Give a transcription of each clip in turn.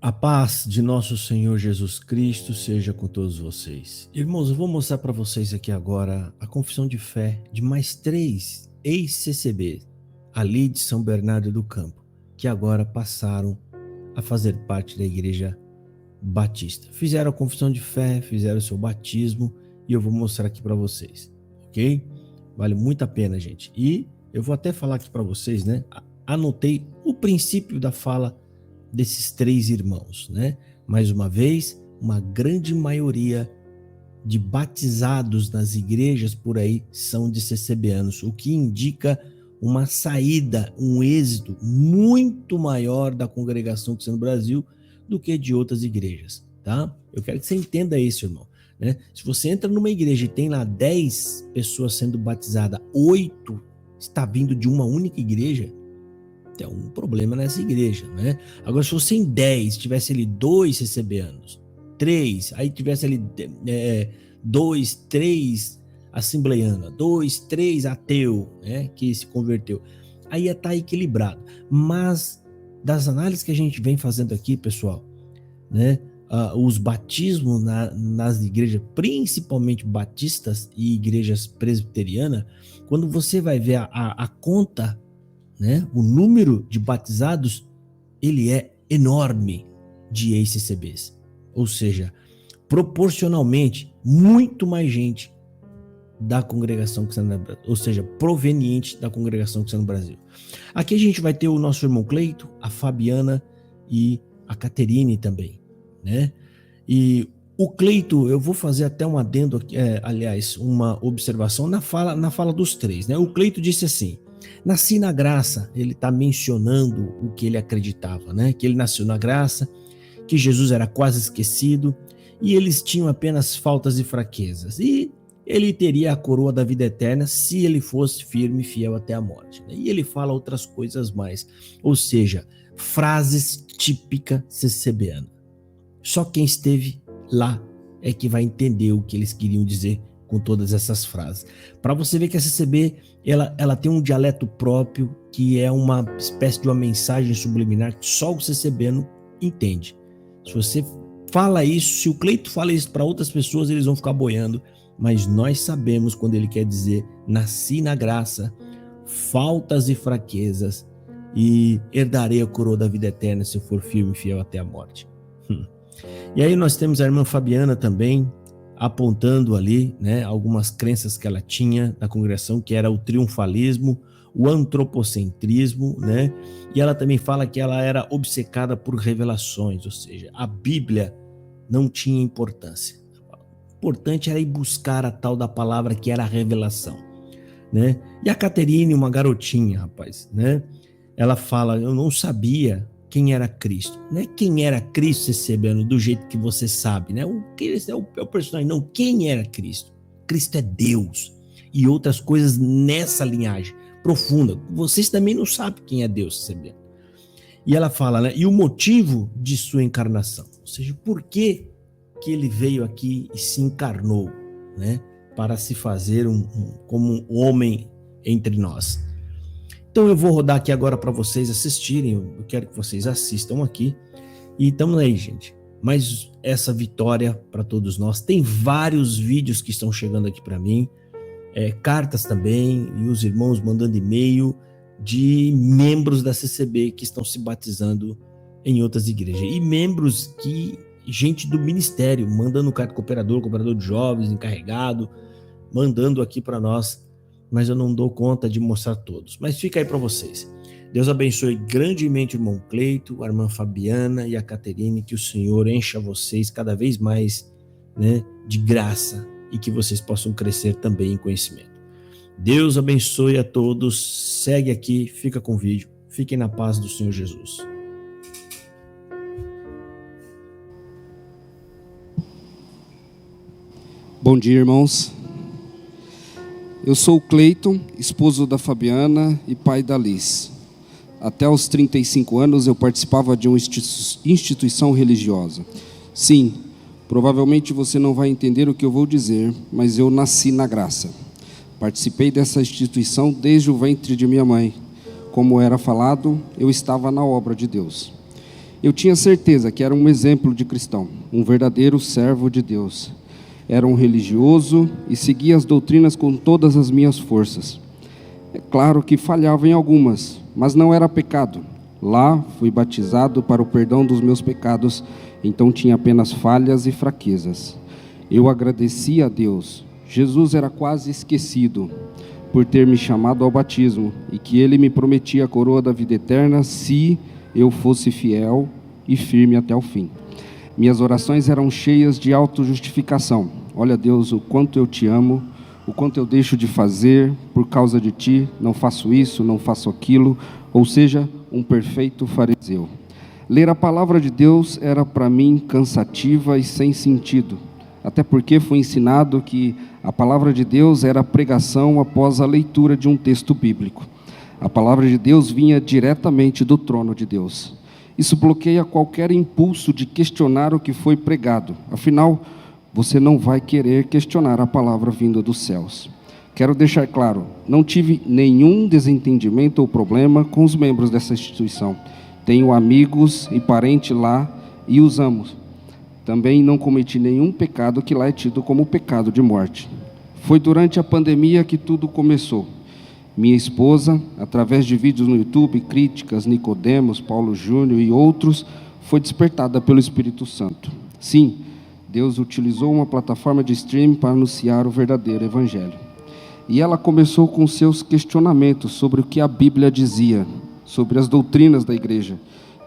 A paz de nosso Senhor Jesus Cristo seja com todos vocês. Irmãos, eu vou mostrar para vocês aqui agora a confissão de fé de mais 3 ex-CCB, ali de São Bernardo do Campo, que agora passaram a fazer parte da Igreja Batista. Fizeram a confissão de fé, fizeram o seu batismo e eu vou mostrar aqui para vocês, ok? Vale muito a pena, gente. E eu vou até falar aqui para vocês, né? Anotei o princípio da fala desses 3 irmãos, né? Mais uma vez, uma grande maioria de batizados nas igrejas por aí são de CCBanos, o que indica uma saída, um êxito muito maior da congregação cristã no Brasil do que de outras igrejas, tá? Eu quero que você entenda isso, irmão, né? Se você entra numa igreja e tem lá 10 pessoas sendo batizadas, 8 está vindo de uma única igreja, tem algum problema nessa igreja, né? Agora, se você em 10 tivesse ali 2 CCBanos, 3, aí tivesse ali 2, 3 assembleiana, 2, 3 ateu, né? Que se converteu, aí ia estar equilibrado. Mas das análises que a gente vem fazendo aqui, pessoal, né? Os batismos nas igrejas, principalmente batistas e igrejas presbiterianas, quando você vai ver a conta, né, o número de batizados, ele é enorme de ex-CCBs. Ou seja, proporcionalmente, muito mais gente da congregação cristã no Brasil, ou seja, proveniente da congregação cristã no Brasil. Aqui a gente vai ter o nosso irmão Cleito, a Fabiana e a Caterine também, né? E o Cleito, eu vou fazer até um adendo aqui, aliás, uma observação na fala dos 3, né? O Cleito disse assim: nasci na graça. Ele está mencionando o que ele acreditava, né? Que ele nasceu na graça, que Jesus era quase esquecido e eles tinham apenas faltas e fraquezas. E ele teria a coroa da vida eterna se ele fosse firme e fiel até a morte, né? E ele fala outras coisas mais, ou seja, frases típicas CCBana. Só quem esteve lá é que vai entender o que eles queriam dizer com todas essas frases. Para você ver que a CCB ela tem um dialeto próprio, que é uma espécie de uma mensagem subliminar que só o CCBano entende. Se você fala isso, se o Cleito fala isso para outras pessoas, eles vão ficar boiando, mas nós sabemos quando ele quer dizer nasci na graça, faltas e fraquezas, e herdarei a coroa da vida eterna se eu for firme e fiel até a morte. E aí nós temos a irmã Fabiana também, apontando ali, né, algumas crenças que ela tinha na congregação, que era o triunfalismo, o antropocentrismo, né? E ela também fala que ela era obcecada por revelações, ou seja, a Bíblia não tinha importância. O importante era ir buscar a tal da palavra que era a revelação, né? E a Caterine, uma garotinha, rapaz, né? Ela fala: eu não sabia quem era Cristo. Não é quem era Cristo, CCBano, do jeito que você sabe, né? Esse é o personagem, não. Quem era Cristo? Cristo é Deus. E outras coisas nessa linhagem profunda. Vocês também não sabem quem é Deus, CCBano. E ela fala, né? E o motivo de sua encarnação. Ou seja, por que ele veio aqui e se encarnou, né? Para se fazer como um homem entre nós. Então eu vou rodar aqui agora para vocês assistirem, eu quero que vocês assistam aqui, e estamos aí, gente, mais essa vitória para todos nós. Tem vários vídeos que estão chegando aqui para mim, cartas também, e os irmãos mandando e-mail de membros da CCB que estão se batizando em outras igrejas, e membros gente do ministério, mandando carta cooperador de jovens, encarregado, mandando aqui para nós, mas eu não dou conta de mostrar todos. Mas fica aí para vocês. Deus abençoe grandemente o irmão Cleito, a irmã Fabiana e a Caterine, que o Senhor encha vocês cada vez mais, né, de graça e que vocês possam crescer também em conhecimento. Deus abençoe a todos. Segue aqui, fica com o vídeo. Fiquem na paz do Senhor Jesus. Bom dia, irmãos. Eu sou o Cleiton, esposo da Fabiana e pai da Liz. Até os 35 anos eu participava de uma instituição religiosa. Sim, provavelmente você não vai entender o que eu vou dizer, mas eu nasci na graça. Participei dessa instituição desde o ventre de minha mãe. Como era falado, eu estava na obra de Deus. Eu tinha certeza que era um exemplo de cristão, um verdadeiro servo de Deus. Era um religioso e seguia as doutrinas com todas as minhas forças. É claro que falhava em algumas, mas não era pecado. Lá fui batizado para o perdão dos meus pecados, então tinha apenas falhas e fraquezas. Eu agradecia a Deus. Jesus era quase esquecido por ter me chamado ao batismo e que ele me prometia a coroa da vida eterna se eu fosse fiel e firme até o fim. Minhas orações eram cheias de autojustificação. Olha, Deus, o quanto eu te amo, o quanto eu deixo de fazer por causa de ti, não faço isso, não faço aquilo, ou seja, um perfeito fariseu. Ler a palavra de Deus era para mim cansativa e sem sentido, até porque fui ensinado que a palavra de Deus era a pregação após a leitura de um texto bíblico. A palavra de Deus vinha diretamente do trono de Deus. Isso bloqueia qualquer impulso de questionar o que foi pregado. Afinal, você não vai querer questionar a palavra vinda dos céus. Quero deixar claro, não tive nenhum desentendimento ou problema com os membros dessa instituição. Tenho amigos e parentes lá e os amo. Também não cometi nenhum pecado que lá é tido como pecado de morte. Foi durante a pandemia que tudo começou. Minha esposa, através de vídeos no YouTube, críticas, Nicodemos, Paulo Júnior e outros, foi despertada pelo Espírito Santo. Sim, Deus utilizou uma plataforma de streaming para anunciar o verdadeiro evangelho. E ela começou com seus questionamentos sobre o que a Bíblia dizia, sobre as doutrinas da igreja,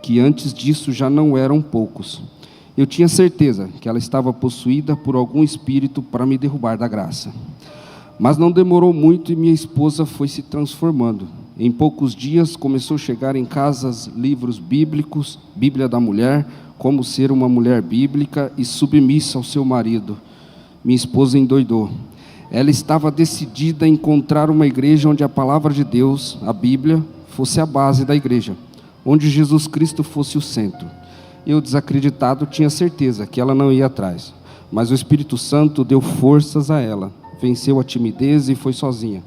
que antes disso já não eram poucos. Eu tinha certeza que ela estava possuída por algum espírito para me derrubar da graça. Mas não demorou muito e minha esposa foi se transformando. Em poucos dias começou a chegar em casas livros bíblicos, Bíblia da mulher, como ser uma mulher bíblica e submissa ao seu marido. Minha esposa endoidou. Ela estava decidida a encontrar uma igreja onde a palavra de Deus, a Bíblia, fosse a base da igreja, onde Jesus Cristo fosse o centro. Eu, desacreditado, tinha certeza que ela não ia atrás, mas o Espírito Santo deu forças a ela. Venceu a timidez e foi sozinha.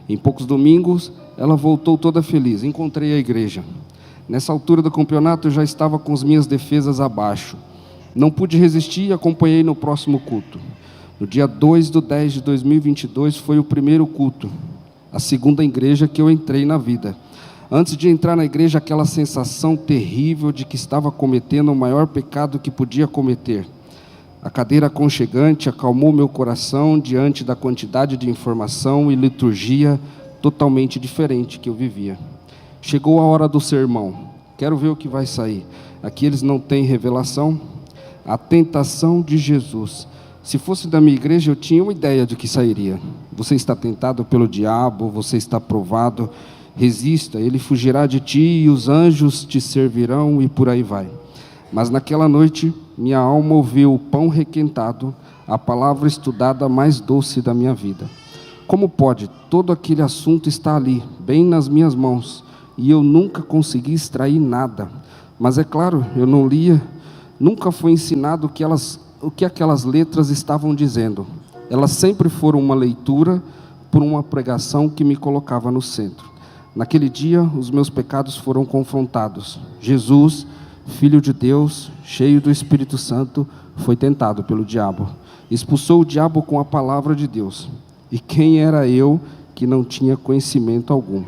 Em poucos domingos, ela voltou toda feliz. Encontrei a igreja. Nessa altura do campeonato, eu já estava com as minhas defesas abaixo. Não pude resistir e acompanhei no próximo culto. No dia 2/10/2022 foi o primeiro culto, a segunda igreja que eu entrei na vida. Antes de entrar na igreja, aquela sensação terrível de que estava cometendo o maior pecado que podia cometer. A cadeira aconchegante acalmou meu coração diante da quantidade de informação e liturgia totalmente diferente que eu vivia. Chegou a hora do sermão. Quero ver o que vai sair. Aqui eles não têm revelação. A tentação de Jesus. Se fosse da minha igreja, eu tinha uma ideia do que sairia. Você está tentado pelo diabo, você está provado. Resista, ele fugirá de ti e os anjos te servirão e por aí vai. Mas naquela noite, minha alma ouviu o pão requentado, a palavra estudada mais doce da minha vida. Como pode? Todo aquele assunto está ali, bem nas minhas mãos, e eu nunca consegui extrair nada. Mas é claro, eu não lia, nunca foi ensinado o que aquelas letras estavam dizendo. Elas sempre foram uma leitura por uma pregação que me colocava no centro. Naquele dia, os meus pecados foram confrontados. Jesus, Filho de Deus, cheio do Espírito Santo, foi tentado pelo diabo. Expulsou o diabo com a palavra de Deus. E quem era eu que não tinha conhecimento algum?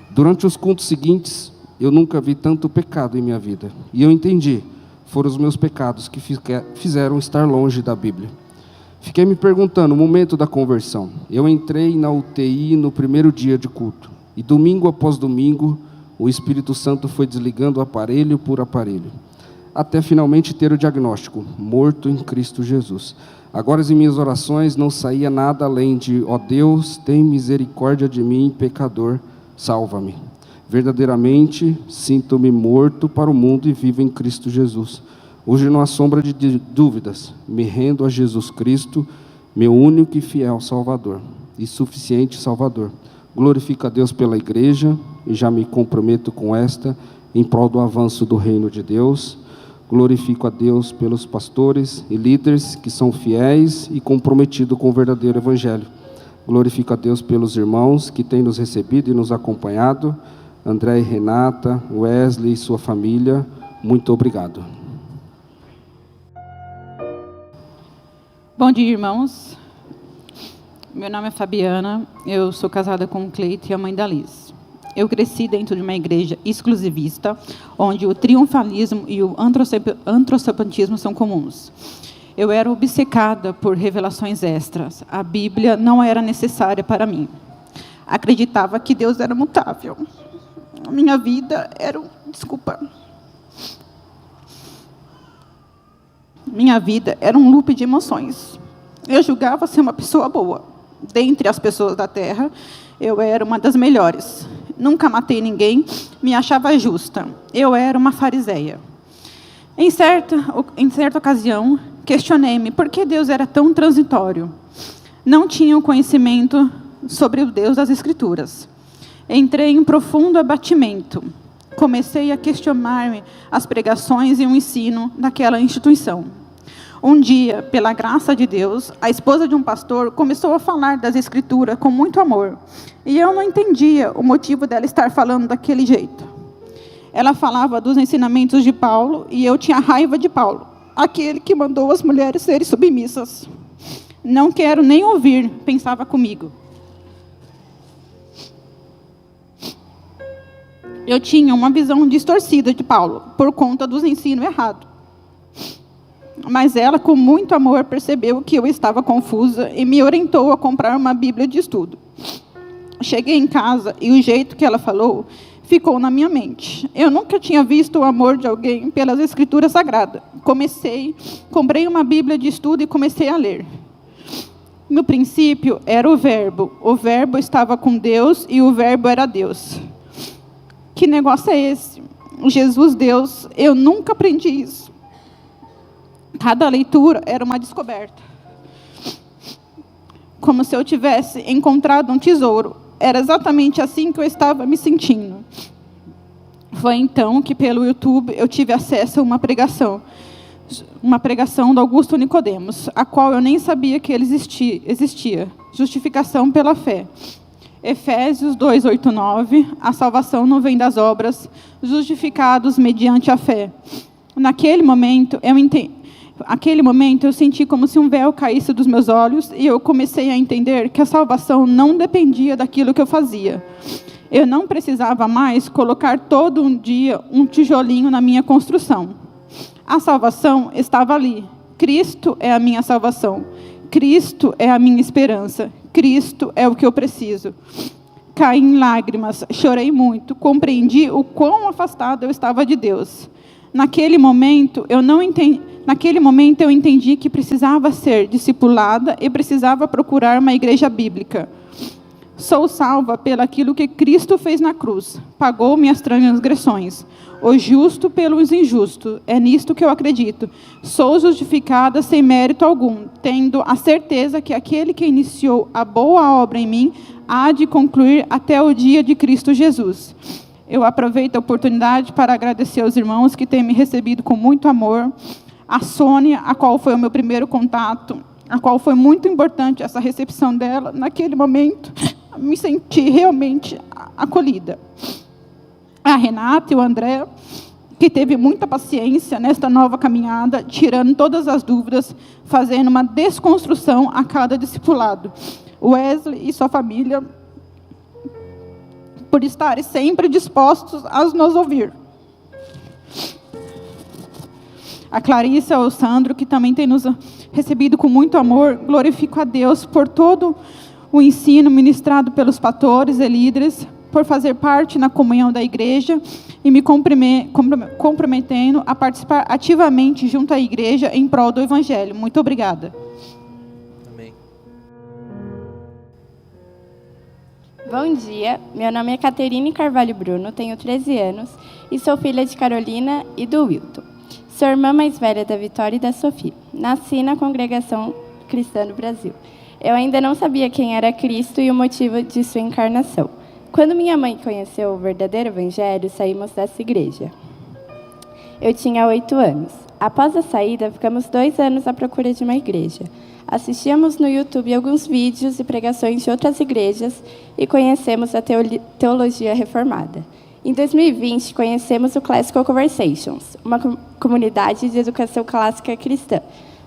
Durante os cultos seguintes, eu nunca vi tanto pecado em minha vida. E eu entendi, foram os meus pecados que fizeram estar longe da Bíblia. Fiquei me perguntando, no momento da conversão, eu entrei na UTI no primeiro dia de culto. E domingo após domingo, o Espírito Santo foi desligando aparelho por aparelho, até finalmente ter o diagnóstico, morto em Cristo Jesus. Agora, em minhas orações, não saía nada além de, ó Deus, tem misericórdia de mim, pecador, salva-me. Verdadeiramente, sinto-me morto para o mundo e vivo em Cristo Jesus. Hoje não há sombra de dúvidas, me rendo a Jesus Cristo, meu único e fiel Salvador, e suficiente Salvador. Glorifico a Deus pela igreja, e já me comprometo com esta, em prol do avanço do reino de Deus. Glorifico a Deus pelos pastores e líderes que são fiéis e comprometidos com o verdadeiro evangelho. Glorifico a Deus pelos irmãos que têm nos recebido e nos acompanhado, André e Renata, Wesley e sua família. Muito obrigado. Bom dia, irmãos. Meu nome é Fabiana, eu sou casada com o Cleito e a mãe da Liz. Eu cresci dentro de uma igreja exclusivista, onde o triunfalismo e o antrocepantismo são comuns. Eu era obcecada por revelações extras. A Bíblia não era necessária para mim. Acreditava que Deus era mutável. Minha vida era Minha vida era um loop de emoções. Eu julgava ser uma pessoa boa. Dentre as pessoas da terra, eu era uma das melhores. Nunca matei ninguém, me achava justa. Eu era uma fariseia. Em certa ocasião, questionei-me por que Deus era tão transitório. Não tinha o conhecimento sobre o Deus das Escrituras. Entrei em profundo abatimento. Comecei a questionar-me as pregações e o ensino daquela instituição. Um dia, pela graça de Deus, a esposa de um pastor começou a falar das Escrituras com muito amor. E eu não entendia o motivo dela estar falando daquele jeito. Ela falava dos ensinamentos de Paulo e eu tinha raiva de Paulo, aquele que mandou as mulheres serem submissas. Não quero nem ouvir, pensava comigo. Eu tinha uma visão distorcida de Paulo, por conta dos ensinos errados. Mas ela, com muito amor, percebeu que eu estava confusa e me orientou a comprar uma Bíblia de estudo. Cheguei em casa e o jeito que ela falou ficou na minha mente. Eu nunca tinha visto o amor de alguém pelas Escrituras Sagradas. Comprei uma Bíblia de estudo e comecei a ler. No princípio, era o Verbo estava com Deus e o Verbo era Deus. Que negócio é esse? Jesus Deus, eu nunca aprendi isso. Cada leitura era uma descoberta. Como se eu tivesse encontrado um tesouro. Era exatamente assim que eu estava me sentindo. Foi então que, pelo YouTube, eu tive acesso a uma pregação do Augusto Nicodemos, a qual eu nem sabia que ele existia. Justificação pela fé. Efésios 2, 8, 9. A salvação não vem das obras, justificados mediante a fé. Naquele momento, eu senti como se um véu caísse dos meus olhos e eu comecei a entender que a salvação não dependia daquilo que eu fazia. Eu não precisava mais colocar todo um dia um tijolinho na minha construção. A salvação estava ali. Cristo é a minha salvação. Cristo é a minha esperança. Cristo é o que eu preciso. Caí em lágrimas, chorei muito, compreendi o quão afastado eu estava de Deus. Naquele momento, eu entendi que precisava ser discipulada e precisava procurar uma igreja bíblica. Sou salva pelaquilo que Cristo fez na cruz. Pagou minhas transgressões. O justo pelos injustos. É nisto que eu acredito. Sou justificada sem mérito algum, tendo a certeza que aquele que iniciou a boa obra em mim há de concluir até o dia de Cristo Jesus. Eu aproveito a oportunidade para agradecer aos irmãos que têm me recebido com muito amor. A Sônia, a qual foi o meu primeiro contato, a qual foi muito importante essa recepção dela. Naquele momento, me senti realmente acolhida. A Renata e o André, que teve muita paciência nesta nova caminhada, tirando todas as dúvidas, fazendo uma desconstrução a cada discipulado. Wesley e sua família, por estarem sempre dispostos a nos ouvir. A Clarice e o Sandro, que também tem nos recebido com muito amor, glorifico a Deus por todo o ensino ministrado pelos pastores e líderes, por fazer parte na comunhão da igreja e me comprometendo a participar ativamente junto à igreja em prol do Evangelho. Muito obrigada. Amém. Bom dia, meu nome é Caterine Carvalho Bruno, tenho 13 anos e sou filha de Carolina e do Wilton. Sou irmã mais velha da Vitória e da Sofia. Nasci na Congregação Cristã do Brasil. Eu ainda não sabia quem era Cristo e o motivo de sua encarnação. Quando minha mãe conheceu o verdadeiro Evangelho, saímos dessa igreja. Eu tinha 8 anos. Após a saída, ficamos 2 anos à procura de uma igreja. Assistíamos no YouTube alguns vídeos e pregações de outras igrejas e conhecemos a teologia reformada. Em 2020, conhecemos o Classical Conversations, uma comunidade de educação clássica cristã,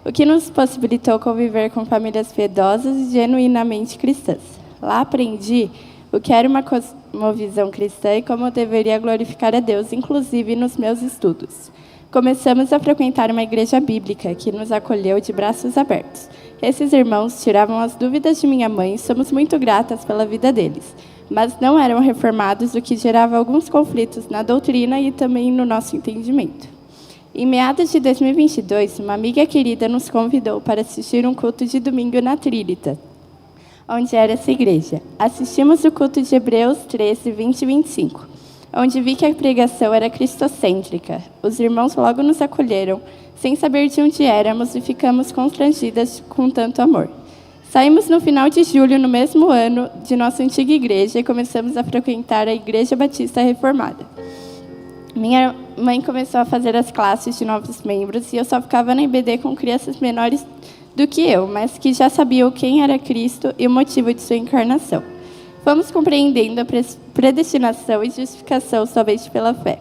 o que nos possibilitou conviver com famílias piedosas e genuinamente cristãs. Lá aprendi o que era uma cosmovisão cristã e como eu deveria glorificar a Deus, inclusive nos meus estudos. Começamos a frequentar uma igreja bíblica que nos acolheu de braços abertos. Esses irmãos tiravam as dúvidas de minha mãe e somos muito gratas pela vida deles, mas não eram reformados, o que gerava alguns conflitos na doutrina e também no nosso entendimento. Em meados de 2022, uma amiga querida nos convidou para assistir um culto de domingo na Trílita, onde era essa igreja. Assistimos o culto de Hebreus 13, 20 e 25, onde vi que a pregação era cristocêntrica. Os irmãos logo nos acolheram, sem saber de onde éramos, e ficamos constrangidas com tanto amor. Saímos no final de julho, no mesmo ano, de nossa antiga igreja e começamos a frequentar a Igreja Batista Reformada. Minha mãe começou a fazer as classes de novos membros e eu só ficava na IBD com crianças menores do que eu, mas que já sabiam quem era Cristo e o motivo de sua encarnação. Fomos compreendendo a predestinação e justificação somente pela fé.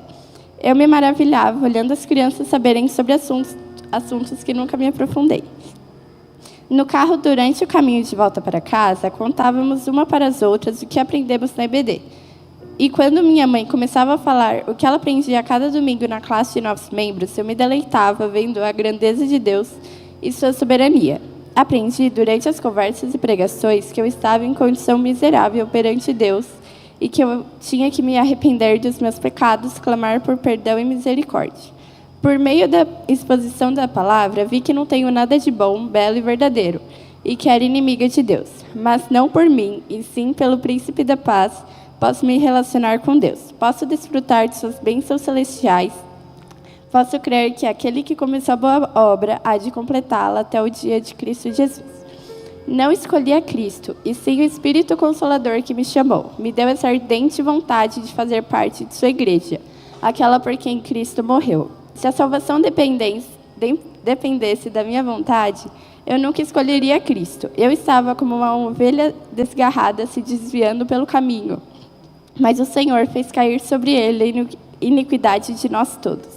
Eu me maravilhava olhando as crianças saberem sobre assuntos que nunca me aprofundei. No carro, durante o caminho de volta para casa, contávamos uma para as outras o que aprendemos na IBD. E quando minha mãe começava a falar o que ela aprendia a cada domingo na classe de novos membros, eu me deleitava vendo a grandeza de Deus e sua soberania. Aprendi, durante as conversas e pregações, que eu estava em condição miserável perante Deus e que eu tinha que me arrepender dos meus pecados, clamar por perdão e misericórdia. Por meio da exposição da palavra, vi que não tenho nada de bom, belo e verdadeiro, e que era inimiga de Deus. Mas não por mim, e sim pelo Príncipe da Paz, posso me relacionar com Deus. Posso desfrutar de suas bênçãos celestiais. Posso crer que aquele que começou a boa obra há de completá-la até o dia de Cristo Jesus. Não escolhi a Cristo, e sim o Espírito Consolador que me chamou. Me deu essa ardente vontade de fazer parte de sua igreja, aquela por quem Cristo morreu. Se a salvação dependesse da minha vontade, eu nunca escolheria Cristo. Eu estava como uma ovelha desgarrada se desviando pelo caminho. Mas o Senhor fez cair sobre ele a iniquidade de nós todos.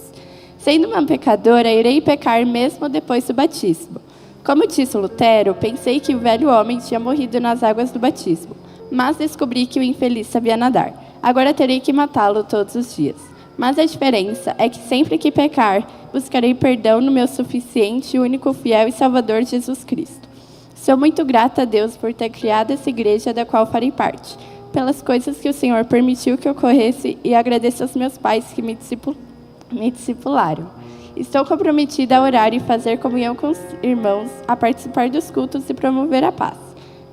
Sendo uma pecadora, irei pecar mesmo depois do batismo. Como disse Lutero, pensei que o velho homem tinha morrido nas águas do batismo, mas descobri que o infeliz sabia nadar. Agora terei que matá-lo todos os dias. Mas a diferença é que sempre que pecar, buscarei perdão no meu suficiente, único, fiel e salvador Jesus Cristo. Sou muito grata a Deus por ter criado essa igreja da qual farei parte, pelas coisas que o Senhor permitiu que ocorresse, e agradeço aos meus pais que me discipularam. Estou comprometida a orar e fazer comunhão com os irmãos, a participar dos cultos e promover a paz.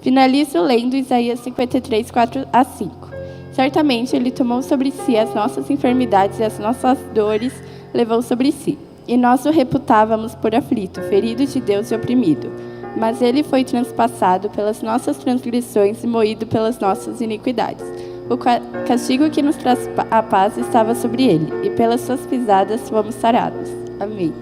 Finalizo lendo Isaías 53, 4 a 5. Certamente Ele tomou sobre si as nossas enfermidades e as nossas dores levou sobre si. E nós o reputávamos por aflito, ferido de Deus e oprimido. Mas Ele foi transpassado pelas nossas transgressões e moído pelas nossas iniquidades. O castigo que nos traz a paz estava sobre Ele, e pelas suas pisadas fomos sarados. Amém.